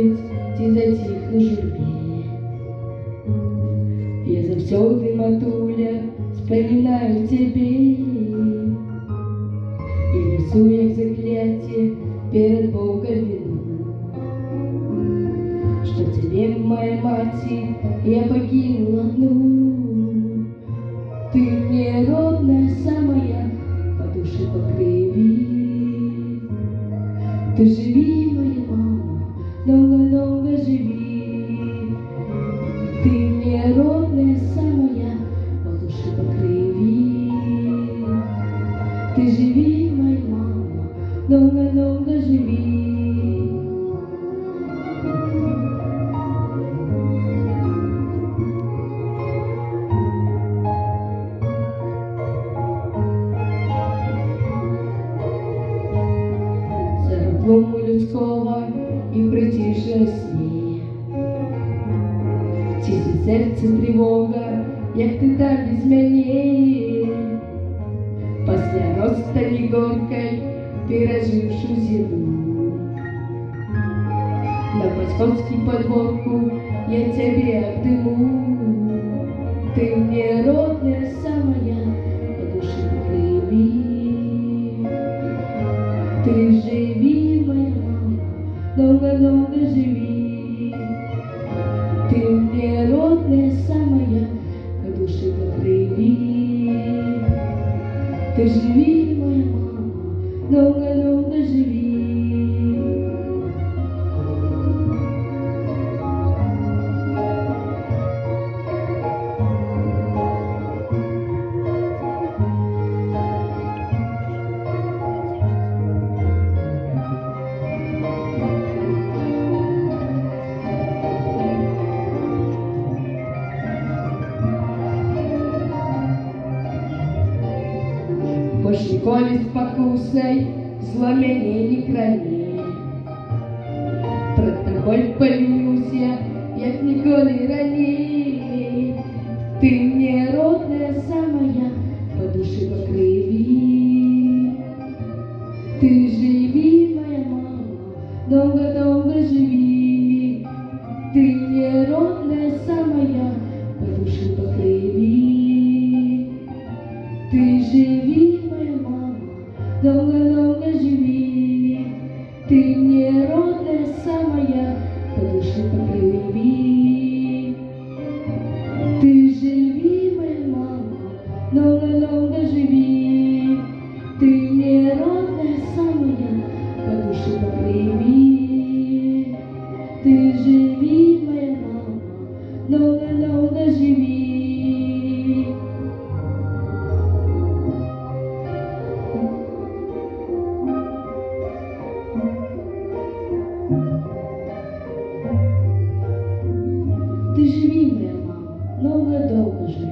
відповідь ті затихну журбі. Я заўсёды, матуля, вспоминаю тебе и несу, як заклятие, перед Богом вину, что тебе, моя мати, я покинула одну. Ты мне родная самая, по душе, по крови. Ты живи, моя мама, много-много живи. Ты мне родная самая, по душе, по крови. Ты живи, моя мама, много-много живи. Лому людського і притишує сні. Тихе серце тривога, як ти так без мене. Після розстані горькой пережившу зиму. На московській подворку я тебе обниму. Ты мне родная самая, по душе, по крови. Ты живи, моя мама, много-много живи. Ты мне родная самая, по душе, по крови. Ты живи, моя мама, много-много живи. Больше ніколи спокусой зла меня не крани. Пред тобой поленюсь я, як ніколи раней. Ты мне родная самая, по душе, по крови. Ты живи, моя мама, долго-долго живи. Ты мне родная самая, по душе, по крови. Ты живи, моя мама, долго-долго живи. Ты мне родная самая, по душе, по крови. Ты живи, моя мама, долго-долго живи. Ты мне родная самая, по душе, по крови. Ты живи, моя мама, долго-долго живи. Ты живи, моя мама, долго-долго живи.